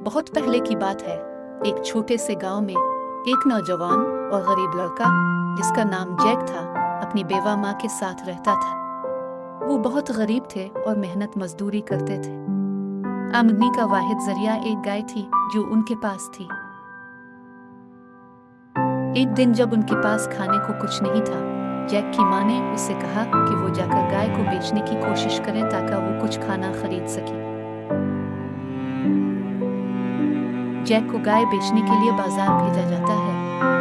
बहुत पहले की बात है। एक छोटे से गांव में एक नौजवान और गरीब लड़का जिसका नाम जैक था अपनी बेवा माँ के साथ रहता था। वो बहुत गरीब थे और मेहनत मजदूरी करते थे। आमदनी का वाहिद जरिया एक गाय थी जो उनके पास थी। एक दिन जब उनके पास खाने को कुछ नहीं था, जैक की माँ ने उससे कहा कि वो जाकर गाय को बेचने की कोशिश करे ताकि वो कुछ खाना खरीद सके। जैक को गाय बेचने के लिए बाजार भेजा जाता है,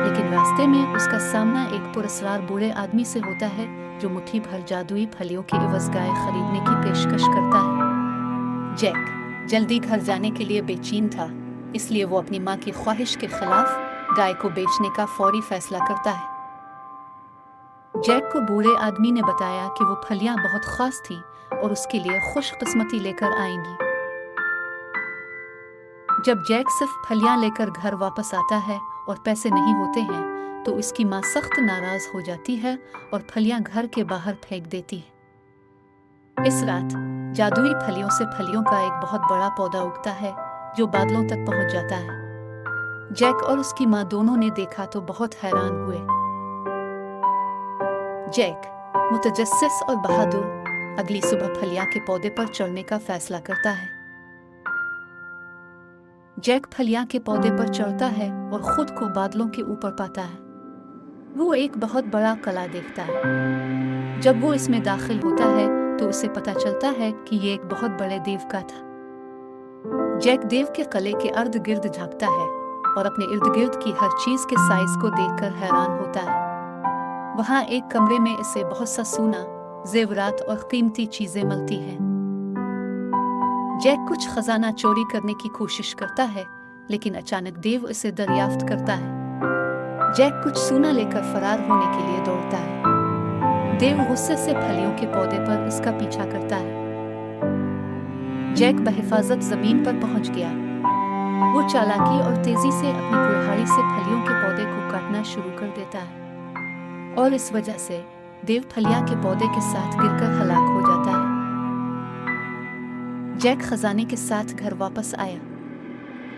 लेकिन रास्ते में उसका सामना एक पुरस्कार बूढ़े आदमी से होता है जो मुट्ठी भर जादुई फलियों के एवज गाय खरीदने की पेशकश करता है। जैक जल्दी घर जाने के लिए बेचैन था, इसलिए वो अपनी माँ की ख्वाहिश के खिलाफ गाय को बेचने का फौरी फैसला करता है। जैक को बूढ़े आदमी ने बताया कि वो फलियां बहुत खास थी और उसके लिए खुशकिस्मती लेकर आएंगी। जब जैक सिर्फ फलियां लेकर घर वापस आता है और पैसे नहीं होते हैं, तो उसकी माँ सख्त नाराज हो जाती है और फलियां घर के बाहर फेंक देती है। इस रात जादुई फलियों से फलियों का एक बहुत बड़ा पौधा उगता है जो बादलों तक पहुंच जाता है। जैक और उसकी माँ दोनों ने देखा तो बहुत हैरान हुए। जैक मुतजस्सिस और बहादुर अगली सुबह फलियां के पौधे पर चढ़ने का फैसला करता है। जैक फलियां के पौधे पर चढ़ता है और खुद को बादलों के ऊपर पाता है। वो एक बहुत बड़ा कला देखता है। जब वो इसमें दाखिल होता है तो उसे पता चलता है कि ये एक बहुत बड़े देव का था। जैक देव के किले के अर्द गिर्द झांकता है और अपने इर्द गिर्द की हर चीज के साइज को देखकर हैरान होता है। वहां एक कमरे में इसे बहुत सा सोना, जेवरात और कीमती चीजें मिलती हैं। जैक कुछ खजाना चोरी करने की कोशिश करता है, लेकिन अचानक देव इसे दरियाफ्त करता है। जैक कुछ सोना लेकर फरार होने के लिए दौड़ता है। देव गुस्से से फलियों के पौधे पर उसका पीछा करता है। जैक बहिफाजत जमीन पर पहुंच गया। वो चालाकी और तेजी से अपनी कुल्हाड़ी से फलियों के पौधे को काटना शुरू कर देता है, और इस वजह से देव फलियां के पौधे के साथ गिरकर हलाक हो जाता है। जैक खजाने के साथ घर वापस आया।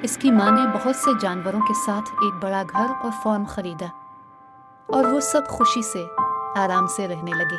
इसकी माँ ने बहुत से जानवरों के साथ एक बड़ा घर और फार्म खरीदा, और वो सब खुशी से आराम से रहने लगे।